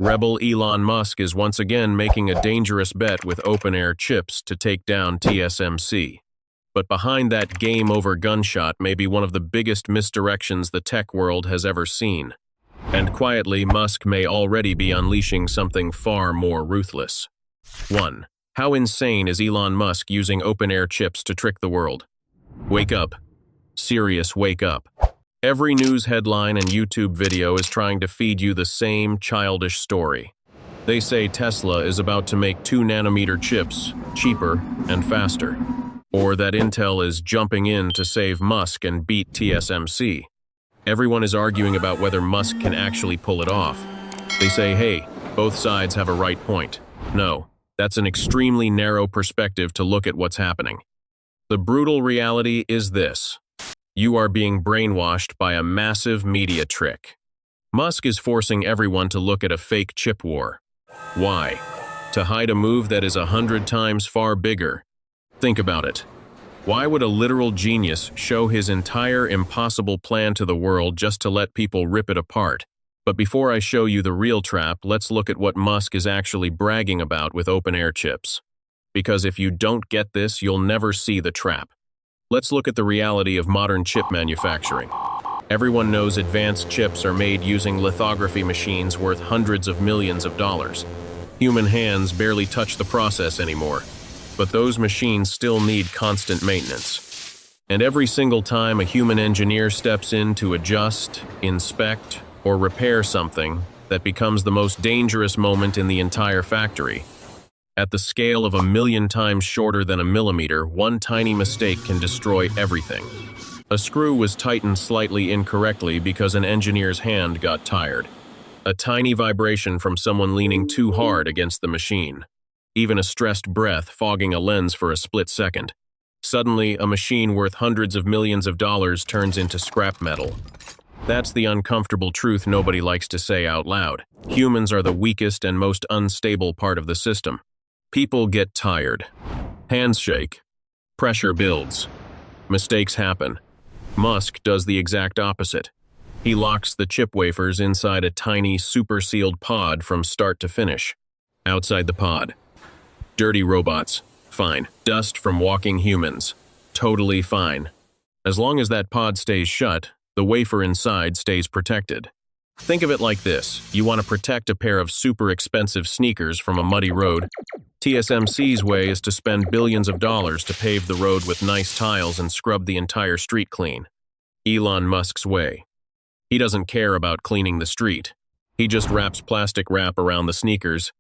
Rebel Elon Musk is once again making a dangerous bet with open-air chips to take down TSMC. But behind that game-over gunshot may be one of the biggest misdirections the tech world has ever seen. And quietly, Musk may already be unleashing something far more ruthless. 1. How insane is Elon Musk using open-air chips to trick the world? Wake up. Serious wake up. Every news headline and YouTube video is trying to feed you the same childish story. They say Tesla is about to make 2-nanometer chips cheaper and faster, or that Intel is jumping in to save Musk and beat TSMC. Everyone is arguing about whether Musk can actually pull it off. They say, hey, both sides have a right point. No, that's an extremely narrow perspective to look at what's happening. The brutal reality is this. You are being brainwashed by a massive media trick. Musk is forcing everyone to look at a fake chip war. Why? To hide a move that is 100 times far bigger. Think about it. Why would a literal genius show his entire impossible plan to the world just to let people rip it apart? But before I show you the real trap, let's look at what Musk is actually bragging about with open-air chips. Because if you don't get this, you'll never see the trap. Let's look at the reality of modern chip manufacturing. Everyone knows advanced chips are made using lithography machines worth hundreds of millions of dollars. Human hands barely touch the process anymore, but those machines still need constant maintenance. And every single time a human engineer steps in to adjust, inspect, or repair something, that becomes the most dangerous moment in the entire factory. At the scale of 1,000,000 times shorter than a millimeter, one tiny mistake can destroy everything. A screw was tightened slightly incorrectly because an engineer's hand got tired. A tiny vibration from someone leaning too hard against the machine. Even a stressed breath fogging a lens for a split second. Suddenly, a machine worth hundreds of millions of dollars turns into scrap metal. That's the uncomfortable truth nobody likes to say out loud. Humans are the weakest and most unstable part of the system. People get tired. Hands shake. Pressure builds. Mistakes happen. Musk does the exact opposite. He locks the chip wafers inside a tiny, super-sealed pod from start to finish. Outside the pod. Dirty robots. Fine. Dust from walking humans. Totally fine. As long as that pod stays shut, the wafer inside stays protected. Think of it like this. You want to protect a pair of super expensive sneakers from a muddy road. TSMC's way is to spend billions of dollars to pave the road with nice tiles and scrub the entire street clean. Elon Musk's way. He doesn't care about cleaning the street. He just wraps plastic wrap around the sneakers.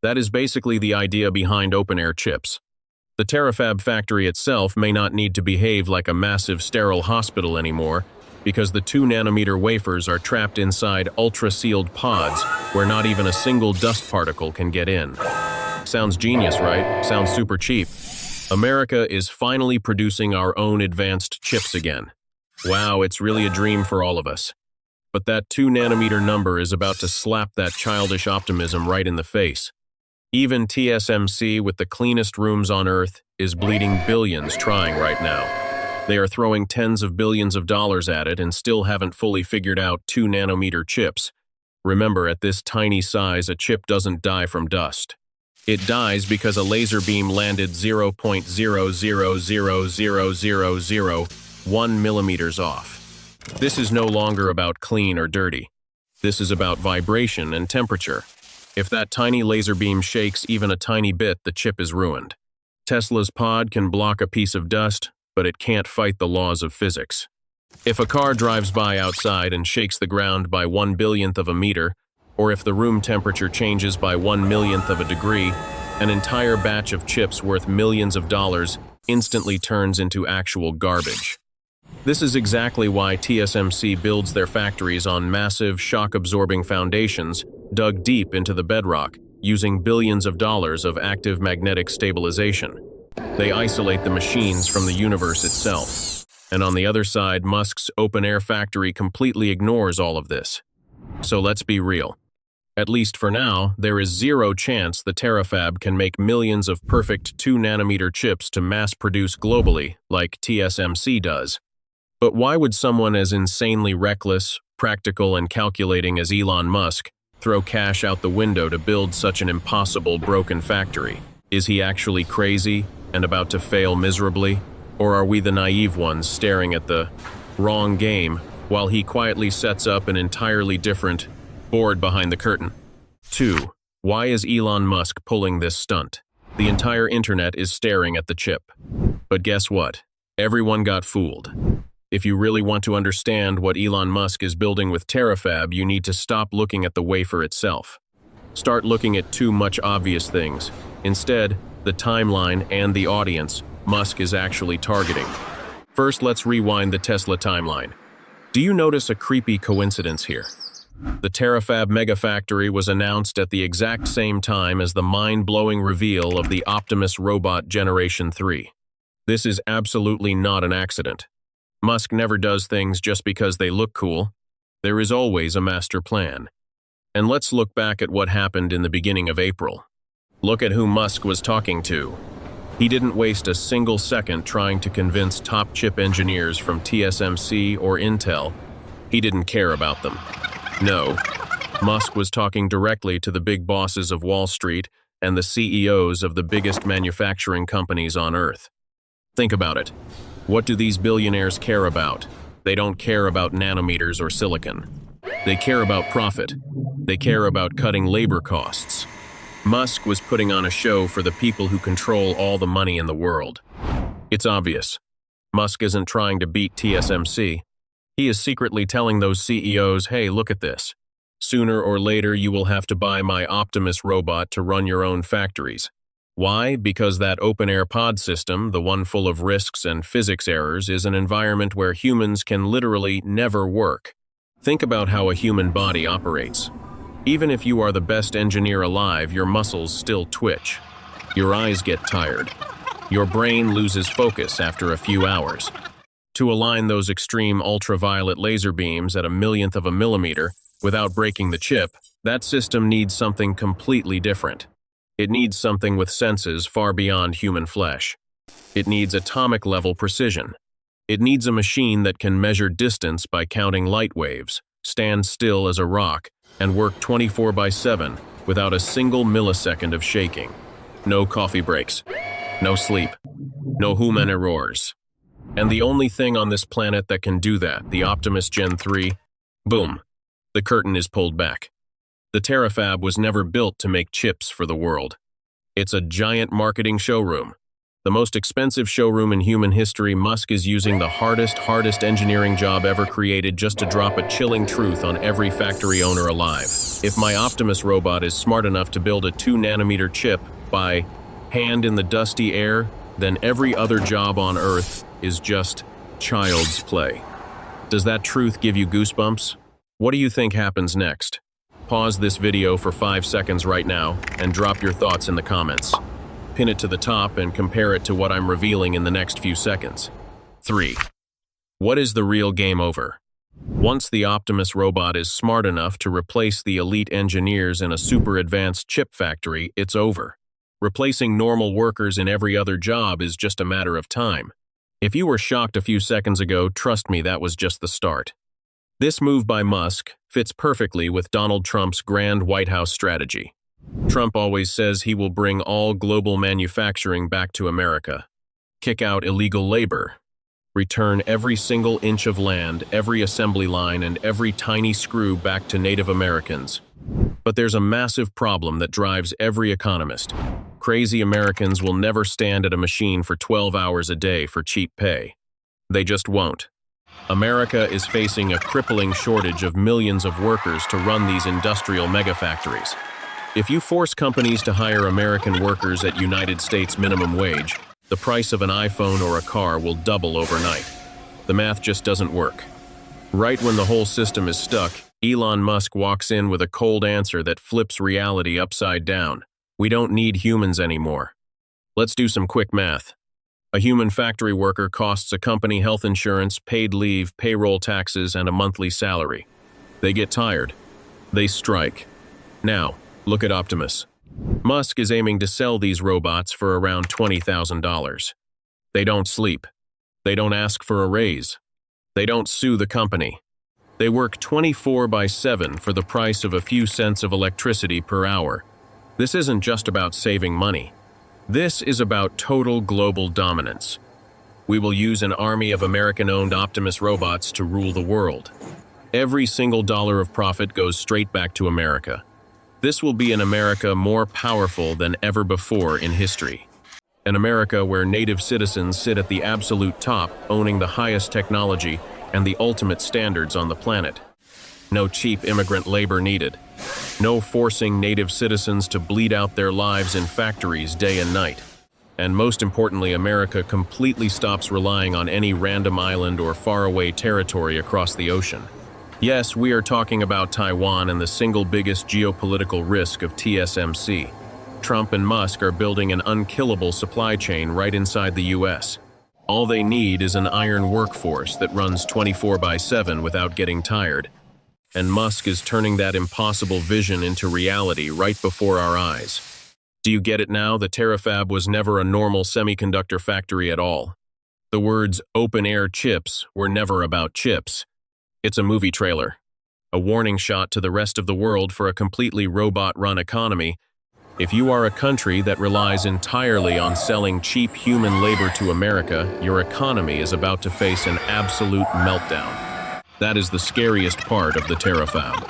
That is basically the idea behind open-air chips. The Terafab factory itself may not need to behave like a massive sterile hospital anymore, because the 2-nanometer wafers are trapped inside ultra-sealed pods where not even a single dust particle can get in. Sounds genius, right? Sounds super cheap. America is finally producing our own advanced chips again. Wow, it's really a dream for all of us. But that 2-nanometer number is about to slap that childish optimism right in the face. Even TSMC, with the cleanest rooms on Earth, is bleeding billions trying right now. They are throwing tens of billions of dollars at it and still haven't fully figured out 2-nanometer chips. Remember, at this tiny size, a chip doesn't die from dust. It dies because a laser beam landed 0.00000001 millimeters off. This is no longer about clean or dirty. This is about vibration and temperature. If that tiny laser beam shakes even a tiny bit, the chip is ruined. Tesla's pod can block a piece of dust, but it can't fight the laws of physics. If a car drives by outside and shakes the ground by 1/1000th of a meter, or if the room temperature changes by 1/1,000,000th of a degree, an entire batch of chips worth millions of dollars instantly turns into actual garbage. This is exactly why TSMC builds their factories on massive, shock-absorbing foundations dug deep into the bedrock, using billions of dollars of active magnetic stabilization. They isolate the machines from the universe itself. And on the other side, Musk's open-air factory completely ignores all of this. So let's be real. At least for now, there is zero chance the Terafab can make millions of perfect 2-nanometer chips to mass-produce globally, like TSMC does. But why would someone as insanely reckless, practical, and calculating as Elon Musk throw cash out the window to build such an impossible, broken factory? Is he actually crazy and about to fail miserably? Or are we the naive ones staring at the wrong game while he quietly sets up an entirely different board behind the curtain? 2. Why is Elon Musk pulling this stunt? The entire internet is staring at the chip. But guess what? Everyone got fooled. If you really want to understand what Elon Musk is building with Terafab, you need to stop looking at the wafer itself. Start looking at too much obvious things. Instead, the timeline and the audience Musk is actually targeting. First, let's rewind the Tesla timeline. Do you notice a creepy coincidence here? The Terafab megafactory was announced at the exact same time as the mind-blowing reveal of the Optimus robot Generation 3. This is absolutely not an accident. Musk never does things just because they look cool. There is always a master plan. And let's look back at what happened in the beginning of April. Look at who Musk was talking to. He didn't waste a single second trying to convince top chip engineers from TSMC or Intel. He didn't care about them. No, Musk was talking directly to the big bosses of Wall Street and the CEOs of the biggest manufacturing companies on Earth. Think about it. What do these billionaires care about? They don't care about nanometers or silicon. They care about profit. They care about cutting labor costs. Musk was putting on a show for the people who control all the money in the world. It's obvious. Musk isn't trying to beat TSMC. He is secretly telling those CEOs, hey, look at this. Sooner or later, you will have to buy my Optimus robot to run your own factories. Why? Because that open-air pod system, the one full of risks and physics errors, is an environment where humans can literally never work. Think about how a human body operates. Even if you are the best engineer alive, your muscles still twitch. Your eyes get tired. Your brain loses focus after a few hours. To align those extreme ultraviolet laser beams at a millionth of a millimeter without breaking the chip, that system needs something completely different. It needs something with senses far beyond human flesh. It needs atomic-level precision. It needs a machine that can measure distance by counting light waves, stand still as a rock, and work 24/7 without a single millisecond of shaking. No coffee breaks. No sleep. No human errors. And the only thing on this planet that can do that, the Optimus Gen 3, boom, the curtain is pulled back. The Terafab was never built to make chips for the world. It's a giant marketing showroom. The most expensive showroom in human history. Musk is using the hardest engineering job ever created just to drop a chilling truth on every factory owner alive. If my Optimus robot is smart enough to build a 2-nanometer chip by hand in the dusty air, then every other job on Earth is just child's play. Does that truth give you goosebumps? What do you think happens next? Pause this video for 5 seconds right now and drop your thoughts in the comments. Pin it to the top and compare it to what I'm revealing in the next few seconds. 3. What is the real game over? Once the Optimus robot is smart enough to replace the elite engineers in a super advanced chip factory, it's over. Replacing normal workers in every other job is just a matter of time. If you were shocked a few seconds ago, trust me, that was just the start. This move by Musk fits perfectly with Donald Trump's grand White House strategy. Trump always says he will bring all global manufacturing back to America, kick out illegal labor, return every single inch of land, every assembly line, and every tiny screw back to Native Americans. But there's a massive problem that drives every economist. Crazy Americans will never stand at a machine for 12 hours a day for cheap pay. They just won't. America is facing a crippling shortage of millions of workers to run these industrial megafactories. If you force companies to hire American workers at United States minimum wage, the price of an iPhone or a car will double overnight. The math just doesn't work. Right when the whole system is stuck, Elon Musk walks in with a cold answer that flips reality upside down. We don't need humans anymore. Let's do some quick math. A human factory worker costs a company health insurance, paid leave, payroll taxes, and a monthly salary. They get tired. They strike. Now, look at Optimus. Musk is aiming to sell these robots for around $20,000. They don't sleep. They don't ask for a raise. They don't sue the company. They work 24/7 for the price of a few cents of electricity per hour. This isn't just about saving money. This is about total global dominance. We will use an army of American-owned Optimus robots to rule the world. Every single dollar of profit goes straight back to America. This will be an America more powerful than ever before in history. An America where native citizens sit at the absolute top, owning the highest technology and the ultimate standards on the planet. No cheap immigrant labor needed. No forcing native citizens to bleed out their lives in factories day and night. And most importantly, America completely stops relying on any random island or faraway territory across the ocean. Yes, we are talking about Taiwan and the single biggest geopolitical risk of TSMC. Trump and Musk are building an unkillable supply chain right inside the US. All they need is an iron workforce that runs 24/7 without getting tired. And Musk is turning that impossible vision into reality right before our eyes. Do you get it now? The Terafab was never a normal semiconductor factory at all. The words open-air chips were never about chips. It's a movie trailer. A warning shot to the rest of the world for a completely robot-run economy. If you are a country that relies entirely on selling cheap human labor to America, your economy is about to face an absolute meltdown. That is the scariest part of the Terafab.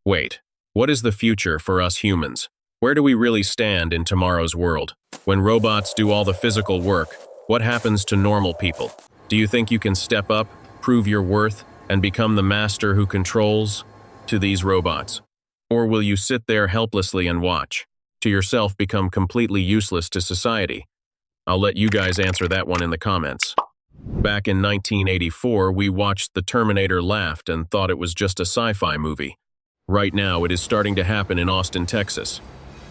Wait, what is the future for us humans? Where do we really stand in tomorrow's world? When robots do all the physical work, what happens to normal people? Do you think you can step up, prove your worth, and become the master who controls to these robots? Or will you sit there helplessly and watch, to yourself become completely useless to society? I'll let you guys answer that one in the comments. Back in 1984, we watched The Terminator, laughed, and thought it was just a sci-fi movie. Right now, it is starting to happen in Austin, Texas.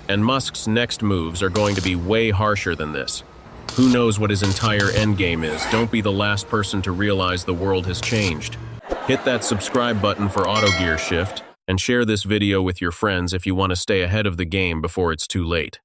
And Musk's next moves are going to be way harsher than this. Who knows what his entire endgame is? Don't be the last person to realize the world has changed. Hit that subscribe button for auto gear shift, and share this video with your friends if you want to stay ahead of the game before it's too late.